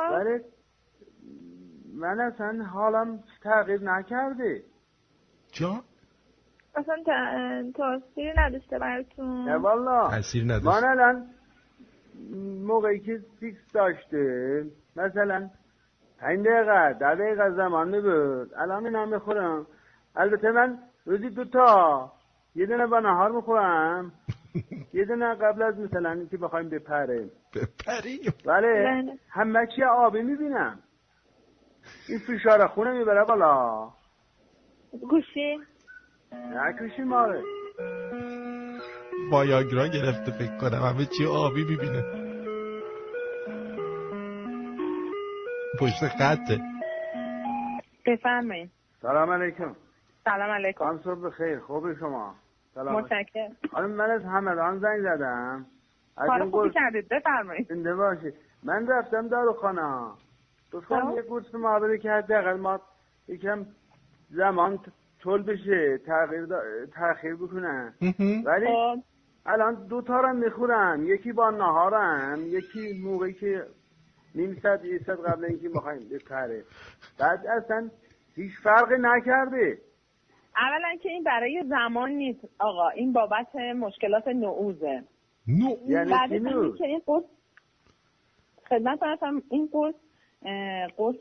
ولی من اصلا حالم تغییر نکرده. جا؟ اصلا تاثیر نداشته براتون؟ نه والا تاثیر نداشته. من الان موقعی که فیکس داشته مثلا 5 دقیقه 10 دقیقه زمان میبود، الان اینا میخورم. البته من روزی 2 تا، یه دونه با نهار میخورم یه دونه قبل از مثلا اینکه بخوایم بپریم. ولی همه چی آبی میبینم. این فشار خونه میبره بالا. گوشی؟ نه گوشی ماره وایاگرا گرفته فکر کنم، همه چی آبی میبینه. پشت خطه. بفرمایید. سلام علیکم. سلام علیکم. هم صبح بخیر. خوبی شما؟ سلام. متشکرم. خانم من از همدان زنگ زدم. کار خوبی کردید، بفرمایید. زنده باشید. من رفتم داروخانه. گفتم یه قرص معابره که حداقل ما یکم زمان طول بشه تأخیر بکنن. ولی الان 2 تا رو میخورم، یکی با نهارم، یکی موقعی که نیم ساعت یه ساعت قبل اینکه بخوایم بپره. بعد اصلا هیچ فرقی نکرده. اولا که این برای زمان نیست آقا، این بابت مشکلات نعوزه. یعنی بعد چی نعوز؟ که این قرص خدمت هستم، این قرص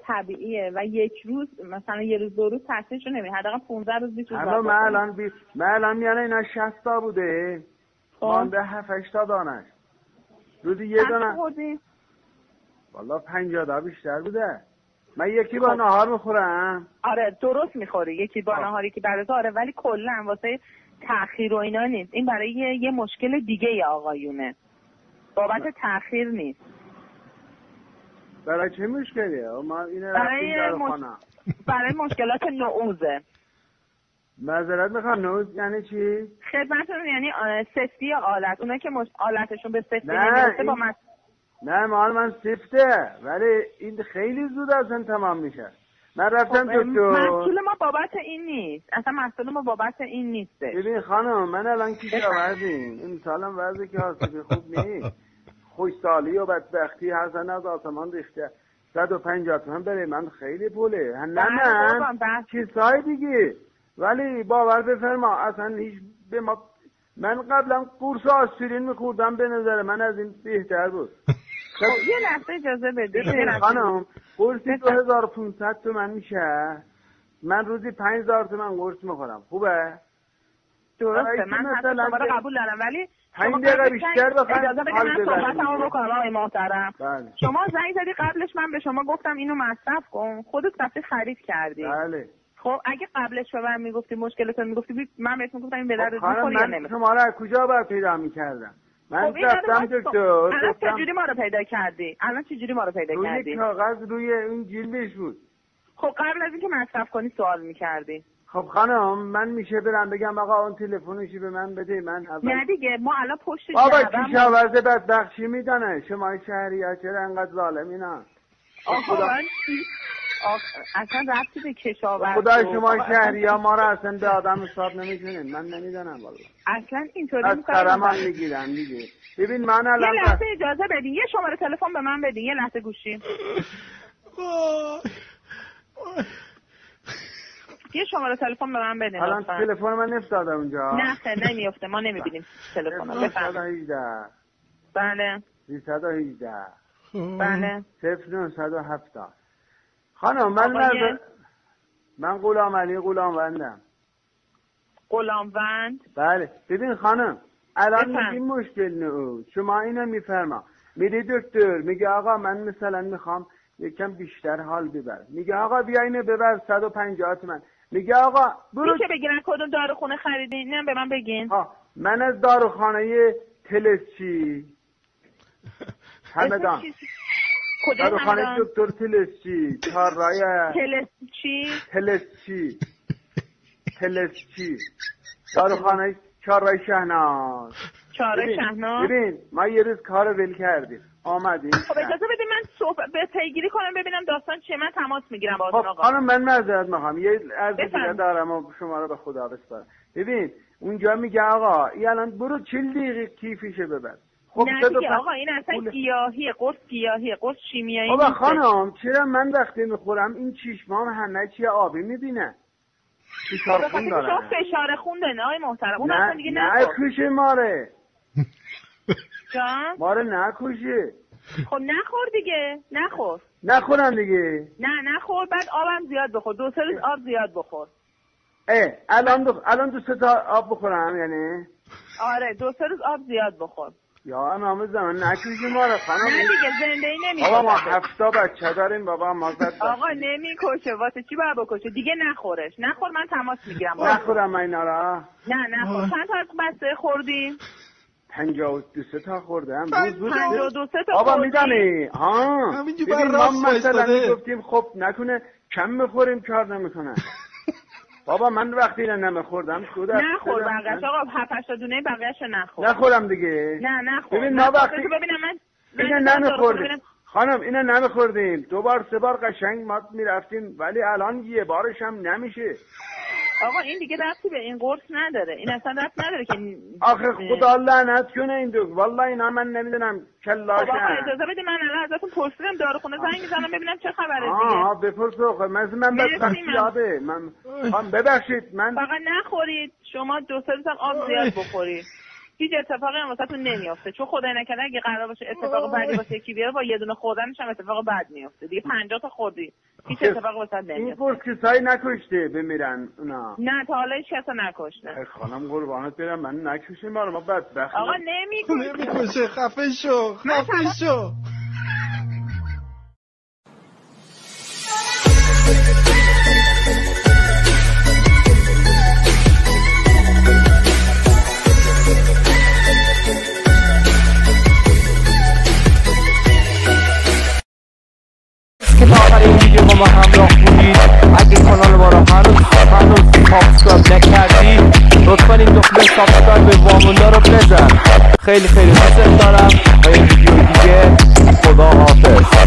طبیعیه و یک روز مثلا یه روز 2 روز تاثیرش رو نمیده، حداقل 15 روز 20 روز. اما من الان میانه اینا 60 تا بوده، مانده 7 تا دانش. روزی یه دانه. والا 50 تا بیشتر بوده. من یکی با نهار میخورم. آره درست میخوری، یکی با نهاری که برای آره، ولی کلا واسه تأخیر و اینا نیست. این برای یه مشکل دیگه ی آقایونه، بابت تأخیر نیست. برای چه مشکلیه؟ ما اینه برای مشکلات نعوزه. معذرت میخوام، نعوز یعنی چی؟ خدمتتون یعنی سفتی آلت، اونا که آلتشون به سفتی نمیرسه با نه من سفته، ولی این خیلی زود اصلا تمام میشه. من رفتم دکتر. مسئول ما بابت این نیست، اصلا مسئول ما بابت این نیست. ببین خانم من الان کشاورزیم، این سالم وضعی که حاصل خوب نیست، خوشسالی و بدبختی حسن از آسمان ریخته. 150 تومن برای من خیلی پوله. نه من چیزهای دیگه، ولی باور بفرما اصلا هیچ به ما. من قبلا قرص آسپرین میخوردم، به نظر من از این بهتر بود. یه لحظه اجازه بدید خانم، قرصی 2500 تومن میشه، من روزی 5000 تومن قرص میخورم. خوبه؟ درسته، من مثلا شما رو قبول دارم، ولی 5 دقیقه بیشتر بخواید اجازه بدید من صحبتمو بکنم آقای محترم. بله. شما زنگ زدی قبلش، من به شما گفتم اینو مصرف کن، خودت رفتی خرید کردی. بله. خب اگه قبلش به من میگفتی مشکلتون میگفتی، من بهتون گفتم این به درد میخوره یا نمیخوره. شما رو از کجا باید پیدا میکردم؟ من رفتم دکتر. الان چجوری ما رو پیدا کردی؟ روی کاغذ روی این جلدش بود. خب قبل از اینکه مصرف کنی سوال میکردی. خب خانم من میشه برم بگم آقا اون تلفنشی به من بده، من نه دیگه ما الان پشت بابا کشاورز بدبخشی میدانه، شما شهری‌ها چرا انقدر ظالمینا؟ آقا اصلا ربطی به کشاورز خدا شما شهری‌ها ما رو اصلا به آدم حساب نمی‌کنین، من نمیدونم والله. اصلا اینطوری از قرمان میگیرن دیگه. ببین من الان یه لحظه اجازه بدین، یه شماره تلفن به من بدین، یه لحظه گوشی. یه شماره تلفن به من بدین. الان تلفن من افتاده اونجا. نه خیر نمیافته، ما نمیبینیم تلفن رو. بفرمایید. 318 بله 318 بله 0970. خانم من غلام علی غلاموندم. غلاموند؟ بله. ببین خانم الان میگیم مشکل نه، شما اینو میفرما، میری دکتر میگه آقا من مثلا میخوام یکم بیشتر حال ببر، میگه آقا بیا اینو ببر 150 تومن، میگه آقا برو. میشه بگین کدوم داروخونه خریدین؟ اینم به من بگین. من از داروخانه تلسچی همدان. داروخانه دکتر تلسچی چهارراه. تلسچی داروخانه چهارراه شهناز. ببین ما یه روز کار ول کردیم آمدیم. خب اجازه بدید من به پیگیری کنم ببینم داستان چیه، من تماس میگیرم با اون آقا. خانم من معذرت میخوام، یه عرض دیگه دارم و شما رو به خدا بسپارم. ببین اونجا میگه آقا الان برو 40 دقیقه کیفیشه ببر. خب نه دیگه آقا این اصلا گیاهیه، قرص گیاهیه، قرص شیمیایی بابا نیست. خانم چرا من وقتی میخورم این چشمام همه چی آبی میبینه؟ فشار خون داره. شما فشار خون داره آقای محترم. اون اصلا دیگه نه کوشه ماره. جان؟ ماره نکوشه. خب نخور دیگه، نخور. نخورم دیگه. نه نخور، بعد آبم زیاد بخور، 2-3 روز آب زیاد بخور. الان 2-3 تا آب بخورم یعنی؟ آره 2-3 روز آب زیاد بخور. یا نام زمان نکوشه ماره خانم. نه دیگه زنده ای نمیشه. بابا ما 7 بچه داریم بابا ما آقا نمیکشه، واسه چی باید بکشه؟ دیگه نخورش. نخور من تماس میگیرم. نخورم اینا را. نه نخور. چند تا بسته خوردی؟ 52 تا خوردم. 52 تا بابا میدانی ها همینجور ببین بر ما راست مثلا وایستاده. میگفتیم خب نکنه کم میخوریم کار نمیکنه. بابا من وقتی نمیخوردم نخور بقیش آقا 7-8 تا دونه بقیه‌شو نخور. نخورم دیگه. نه نخور. ببین ما وقتی ببینم من اینو نمیخوردیم خانم، اینو نمیخوردیم 2-3 بار قشنگ ما میرفتیم، ولی الان یه بارش هم نمیشه. آقا این دیگه ربطی به این قرص نداره، این اصلا ربط نداره که آخه خدا لعنت کنه این دو، والله اینا من نمیدونم کلاشن. آقا اجازه بده من الان ازتون پرسیدم داروخونه زنگ میزنم ببینم چه خبره دیگه. بپرس آقا من بدبختیاده من ببخشید من فقط نخورید شما 2-3 روز هم آب زیاد بخورید، هیچ اتفاقی هم واسهتون نمیافته، چون خدای نکرده اگه قرار باشه اتفاق بدی واسه یکی بیاره با یه دونه خوردنش هم اتفاق بد میافته دیگه. 50 تا خوردی هیچ اتفاقی واسه نمیافته. این قرص کسایی نکشته بمیرن اونا؟ نه تا حالا هیچ کس نکشته. خانم قربانت برم من نکشیم ما بدبخت. آقا نمیکشه. خفه شو. که تا آخر این ویدیو با ما همراه بودید. اگه کانال ما رو هنوز سابسکرایب نکردی لطفا این دکمه سابسکرایب به واموندا رو بزن. خیلی دوست دارم. تا یه ویدیو دیگه خدا حافظ.